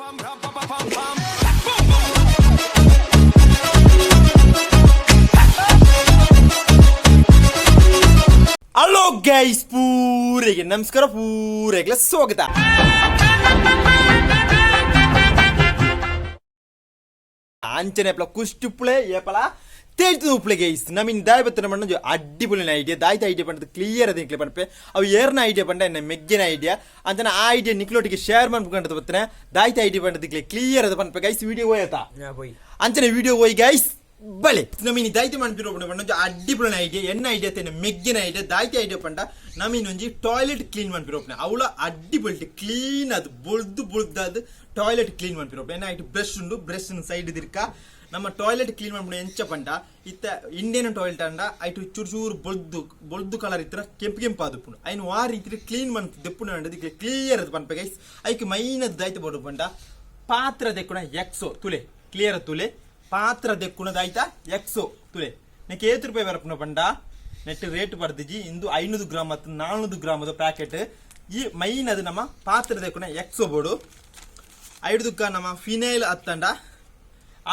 Hello guys, ಪೂರಿಗೆ ನಮಸ್ಕಾರ, ಪೂರೆಗೆ ಸ್ವಾಗತ. ಅಂಚನೆ ಕುಷ್ಟುಪ್ಪಳೆ ಏಪಲ ತೇಳ್ತು ಉಪ್ಪಳೆ ಗೈಸ್ ನಮೀನ್ ದಾಯ್ ಬತ್ತನ ಪಂಡ ಅಡ್ಡಿಪೊಳಿನ ಐಡಿಯಾ ದಾಯ್ತ ಐಡಿಯಾ ಪಂಡದು ಕ್ಲಿಯರ್ ಅದ ನಿಕ್ಲೆ ಪಂಪೆ ಅವು ಏರ್ನ ಐಡಿಯಾ ಪಂಡ ಎನ್ನ ಮೆಗ್ಗಿನ ಐಡಿಯಾ ಅಂಚನ ಆ ಐಡಿಯಾ ನಿಕ್ಲೊಟ್ಟಿಗೆ ಶೇರ್ ಮಾಡ್ಕೊಂಡದ ಬತ್ತನೆ ದಾಯ್ತ ಐಡಿಯಾ ಪಂಡದಕ್ಲೆ ಕ್ಲಿಯರ್ ಅದ ಪಂಪೆ ಗೈಸ್ ವಿಡಿಯೋ ಹೋಯ್ತಾ ಅಂಚನೆ ವಿಡಿಯೋ ಹೋಯ್ ಗೈಸ್ ಬಲೆ ನಮೀನ್ ದಾಯ್ತ ಮಾಡ್ತಿರೋ ಪಂಡ ಅಡ್ಡಿಪೊಳಿನ ಐಡಿಯಾ ಎನ್ನ ಐಡಿಯಾ ತೇನೆ ಮೆಗ್ಗಿನ ಐಡಿಯಾ ದಾಯ್ತ ಐಡಿಯಾ ಪಂಡ ನಮೀನ್ ಒಂಜಿ ಟಾಯ್ಲೆಟ್ ಕ್ಲೀನ್ ಮಾಡ್ತಿರೋಪ್ನೆ ಅವಳ ಅಡ್ಡಿಪೊಳ್ಟಿ ಕ್ಲೀನ್ ಅದು ಬೊಳ್ದು ಟಾಯ್ಲೆಟ್ ಕ್ಲೀನ್ ಮಾಡ್ತಿರೋಪ್ನೆ ಎನ್ನ ಐಟು ಬ್ರಷ್ ಉಂಡು ಬ್ರಷ್ ಸೈಡ್ ದಿರ್ಕ ನಮ್ಮ ಟಾಯ್ಲೆಟ್ ಕ್ಲೀನ್ ಮಾಡ್ಬಿಟ್ಟು ಎಂಚ ಪಂಡ ಇತ್ತ ಇಂಡಿಯನ್ ಟಾಯ್ಲೆಟ್ ಅಂಡ ಐಟು ಚೂರು ಬೊಳ್ದು ಕಲರ್ ಇತ್ರ ಕೆಂಪು ಆದುಪ್ಪುಂಡು ಐನು ಆ ರೀತಿ ಕ್ಲೀನ್ ಮಾಡ್ತು ದೆಪ್ಪುಂಡು ಅಂಡದಕ್ಕೆ ಕ್ಲಿಯರ್ ಅದು ಪಂಪ ಗೈಸ್ ಐಕೆ ಮೈನದ್ ದಾಯ್ತು ಬೋಡು ಪಂಡ ಪಾತ್ರ ದೆಕ್ಕುಣ ಎಕ್ಸೋ ತುಲೆ ಕ್ಲಿಯರ್ ತುಲೆ ಪಾತ್ರ ದೆಕ್ಕುಣದಾಯ್ತ ಎಕ್ಸೋ ತುಲೆ ನೆಕ್ ₹7 ಬರಪುನ ಪಂಡ ನೆಟ್ ರೇಟ್ ಬರ್ದಿಜಿ ಇಂದು 500 ಗ್ರಾಮ್ ಮತ್ತು 400 ಗ್ರಾಮದ ಪ್ಯಾಕೆಟ್ ಈ ಮೈನ್ ಅದು ನಮ್ಮ ಪಾತ್ರ ದೆಕ್ಕುಣ ಎಕ್ಸೋ ಬೋಡು ಐದುಕ್ಕ ನಮ್ಮ ಫಿನೈಲ್ ಹತ್ತಂಡ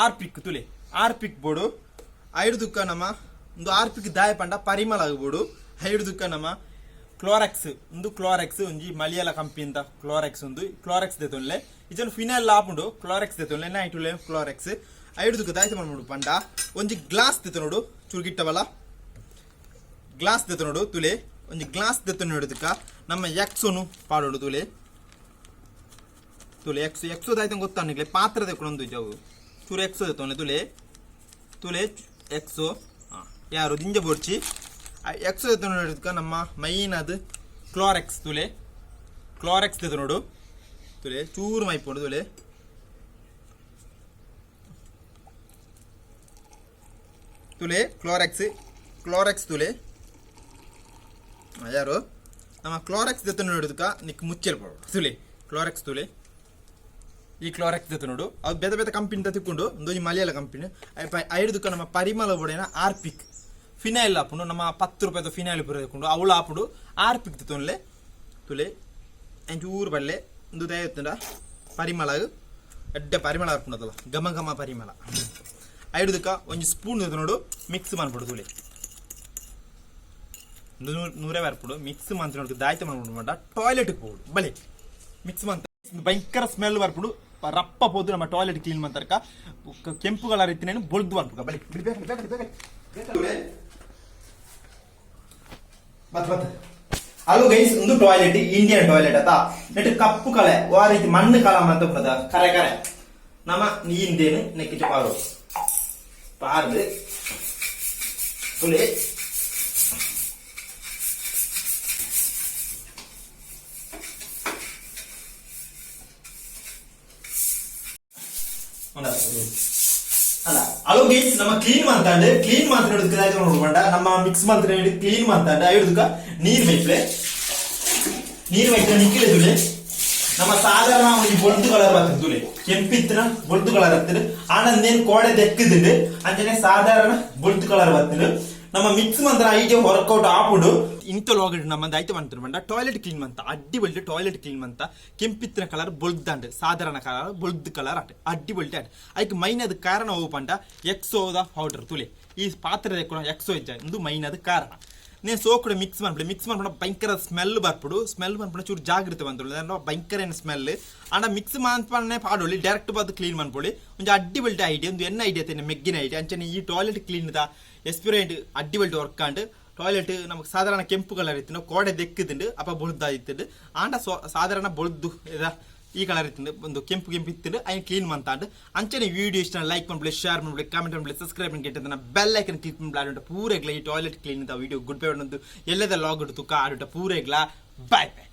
ಆರ್ಪಿಕ್ ತುಲೆ ಆರ್ಪಿಕ್ ಬೋಡು ಐದುಕ್ಕ ನಮ್ಮ ಒಂದು ಆರ್ಪಿಕ್ ದಾಯ ಪಂಡ ಪರಿಮಳ ಆಗ್ಬೋಡು ಐದುಕ್ಕ ನಮ್ಮ ಕ್ಲೋರೆಕ್ಸ್ ಒಂದು ಕ್ಲೋರೆಕ್ಸ್ ಒಂಜಿ ಮಲಯಾಳ ಕಂಪನಿ ಅಂತ ಕ್ಲೋರೆಕ್ಸ್ ಒಂದು ಕ್ಲೋರೆಕ್ಸ್ ದೆತೊನ್ಲೆ ಇಜನ್ ಫಿನೈಲ್ ಆಪುಂಡು ಕ್ಲೋರೆಕ್ಸ್ ದೆತೊನ್ಲೆ ನೈಟುಲೆ ಕ್ಲೋರೆಕ್ಸ್ ಐದುಕ್ಕ ದಾಯ್ತ ಮಾಡ್ಬಿಡು ಪಂಡ ಒಂಜಿ ಗ್ಲಾಸ್ ದೆತ ನೋಡು ಚುರುಗಿಟ್ಟವಲ್ಲ ಗ್ಲಾಸ್ ದೆತ ನೋಡು ತುಲೆ ಒಂಜಿ ಗ್ಲಾಸ್ ದೆತ ನೋಡುದಕ್ಕ ನಮ್ಮ ಎಕ್ಸೋನು ಪಾಡೋಡು ತುಲೆ ತುಲೆ ಎಕ್ಸೋ ದಾಯ್ತ ಗೊತ್ತಾನಿಗ್ಲೆ ಪಾತ್ರ ದೆಕ್ಕೊಂದು ಜವು ಚೂರು ಎಕ್ಸೋ ದೆತ್ತೋನೆ ತುಲೆ ಎಕ್ಸೋ ಯಾರು ದಿಂಜ ಬೋಡ್ಚಿ ಎಕ್ಸೋ ದೆತ್ತ ನೋಡುದಕ್ಕ ನಮ್ಮ ಮೈನ್ ಅದು ಕ್ಲೋರೆಕ್ಸ್ ತುಲೆ ಕ್ಲೋರೆಕ್ಸ್ ದೆತ ನೋಡು ತುಲೆ ಚೂರು ಮೈಪೋಡು ತುಲೆ ಕ್ಲೋರೆಕ್ಸ್ ತುಲೆ ಯಾರು ನಮ್ಮ ಕ್ಲೋರೆಕ್ಸ್ ದೆತ್ತ ನೋಡುದಕ್ಕ ನಿಕ್ ಮುಚ್ಚಲ್ ಪಡೋಡು ತುಲೆ ಕ್ಲೋರೆಕ್ಸ್ ತುಲೆ ಈ ಕ್ಲೋರೆಕ್ಸ್ ದೆತ್ತ ನೋಡು ಅದು ಬೇರೆ ಕಂಪನಿ ತಿಕ್ಕೊಂಡು ಒಂದು ಮಲಯಾಳ ಕಂಪನಿ ಐದುಕ್ಕ ನಮ್ಮ ಪರಿಮಳ ಬೋಡೇನ ಆರ್ಪಿಕ್ ಫಿನೈಲ್ ಆಪುಂಡು ನಮ್ಮ ₹10 ಫಿನೈಲ್ ಪೂರ ತಕೊಂಡು ಅವಳು ಆಪುಡು ಆರ್ಪಿಕ್ ದೆತ್ತೊನ್ಲೆ ತುಲೆ ಚೂರು ಬಲ್ಲೆ ಒಂದು ದಯತ್ತಂಡ ಪರಿಮಳ ಎಡ್ಡೆ ಪರಿಮಳ ಆರ್ಪುಂಡದಲ್ಲ ಘಮ ಪರಿಮಳ ಐದುಕ್ಕ ಒಂಜಿ ಸ್ಪೂನ್ ದೆತ್ತ ನೋಡು ಮಿಕ್ಸ್ ಮಾಡ್ಬಿಡು ತುಲೆ ಒಂದು 100 ಬರ್ಪುಡು ಮಿಕ್ಸ್ ಮಂತ್ ನೋಡು ದಾಯ್ತ ಮಾಡ್ಬಿಡು ಮಾಡ ಟಾಯ್ಲೆಟ್ ಹೋಗುದು ಬಲೆ ಮಿಕ್ಸ್ ಮಂತ್ ಭಯಂಕರ ಸ್ಮೆಲ್ ಬರ್ಬಿಡು ರಪ್ಪ ಹೋದು ನಮ್ಮ ಟಾಯ್ಲೆಟ್ ಕ್ಲೀನ್ ಮಾಡ್ತಾರಕ ಕೆಂಪು ಕಲರ್ ಇತ್ತಿನೇನು ಬೊಳ್ದು ಬರ್ಬೇಕು ಬಲೆ ಅಲ್ಲೂ ಗೈಸ್ ಒಂದು ಟಾಯ್ಲೆಟ್ ಇಂಡಿಯನ್ ಟಾಯ್ಲೆಟ್ ಆತ ನೆಟ್ ಕಪ್ಪು ಕಲೆ ಆ ರೀತಿ ಮಣ್ಣು ಕಲ ಅಂತ ಕರೆ ನಮ್ಮ ನೀಂದೇನು ನೆಕ್ಕಿಟ್ಟು ಪಾರು ಪಾರ್ದು ತುಲೆ ಅಲ್ಲ ಅಲೋ ಗೈಸ್ ನಮ್ಮ ಕ್ಲೀನ್ ಮಾಡ್ತಾಂಡು ನೋಡ್ಕೊಂಡ ನಮ್ಮ ಮಿಕ್ಸ್ ಮಾಡ್ತಾರೆ ಕ್ಲೀನ್ ಮಾಡ್ತಾಂಡು ಐದುಕ್ಕ ನೀರ್ ಮೈಪ್ಲೆ ನಿಕ್ಕಿಲೆ ತುಲೆ ನಮ್ಮ ಸಾಧಾರಣ ಒಂದು ಬೊಳ್ದು ಕಲರ್ ಬರ್ತದೆ ತುಲೆ ಕೆಂಪಿತ್ತಿನ ಬೊಳ್ದು ಕಲರ್ ಬರ್ತದೆ ಆನಂದೇನು ಕೋಡೆ ದೆಕ್ಕದಿದ್ದು ಅಂಜನೆ ಸಾಧಾರಣ ಬೊಳ್ದು ಕಲರ್ ಬರ್ತದೆ ನಮ್ಮ ಮಿಕ್ಸ್ ಮಂತ್ರ ಐಡಿಯಾ ವರ್ಕೌಟ್ ಆಪುಡು ಇಂತಲ್ಲಿ ಹೋಗಿಟ್ಟು ನಮ್ಮ ದಾಯ್ತ ಮಾಡ್ತಾರೆ ಬಂಡ ಟಾಯ್ಲೆಟ್ ಕ್ಲೀನ್ ಮಂತ ಅಡ್ಡಿ ಬಲ್ಟಿ ಟಾಯ್ಲೆಟ್ ಕ್ಲೀನ್ ಮಂತ ಕೆಂಪಿತ್ತಿನ ಕಲರ್ ಬೊಳ್ದಂಡ್ ಸಾಧಾರಣ ಕಲರ್ ಬೊಳ್ದು ಕಲರ್ ಆಟ ಅಡ್ಡಿ ಬಲ್ಟಿ ಆಟ ಐಕ್ ಮೈನದ ಕಾರಣ ಹೋಗು ಪಂಡ ಎಕ್ಸೋದ ಪೌಡರ್ ತುಲೆ ಈ ಪಾತ್ರೆ ಎಕ್ಸೋ ಇಜ್ಜ ಇದು ಮೈನದ ಕಾರಣ ನೀನು ಸೋಕುಡೆ ಮಿಕ್ಸ್ ಮಾಡ್ಬಿಡ ಭಯಂಕರ ಸ್ಮೆಲ್ ಬರ್ಬಿಡು ಚೂರು ಜಾಗ್ರತೆ ಬಂದು ಭಯಂಕರ ಸ್ಮೆಲ್ ಆಂಡ ಮಿಕ್ಸ್ ಮಾಡ್ಪಣೆ ಪಾಡೋಳಿ ಡೈರೆಕ್ಟ್ ಬಂದು ಕ್ಲೀನ್ ಮಾಡ್ಕೊಳ್ಳಿ ಒಂದು ಅಡ್ಡಿ ಬಲ್ಟಿ ಐಡಿಯಾ ಒಂದು ಎನ್ನ ಐಡಿಯಾ ತೇನೆ ಮೆಗ್ಗಿನ ಐಡಿಯಾ ಅಂಚನೆ ಈ ಟಾಯ್ಲೆಟ್ ಕ್ಲೀನ್ ಎಕ್ಸ್ಪೀರಿಯಂಟ್ ಅಡ್ಡಿ ಬಲ್ಟಿ ವರ್ಕ್ ಆಂಡ್ ಟಾಯ್ಲೆಟ್ ನಮಗೆ ಸಾಧಾರಣ ಕೆಂಪು ಕಲರ್ ಇತ್ತು ಕೋಡೆ ದೆಕ್ಕುದುಂಡು ಅಪ್ಪ ಬೊಳ್ದ ಇತ್ತು ಆಂಡ ಸಾಧಾರಣ ಬೊಳ್ದು ಈ ಕಲರ್ ಇತ್ತು ಒಂದು ಕೆಂಪು ಇತ್ತು ಐನ್ ಕ್ಲೀನ್ ಮಂತಾಂಡು ಅಂಚನೆ ವಿಡಿಯೋ ಇಷ್ಟ ಲೈಕ್ ಮಾಡ್ಬಿಡಿ ಶೇರ್ ಮಾಡ್ಬಿಡಿ ಕಾಮೆಂಟ್ ಮಾಡ್ಬಿಡಿ ಸಬ್ಸ್ಕ್ರೈಬ್ ಮಾಡಿ ಬೆಲ್ ಐಕನ್ ಕ್ಲಿಕ್ ಮಾಡಿ ಪೂರೆಗ್ಲ ಈ toilet clean video good bye ಒಂದು ಎಲ್ಲದ ಲಾಗ್ ತುಕ ಆಡುಟ ಪೂರೆಗ್ಲ ಬಾಯ್ ಬಾಯ್.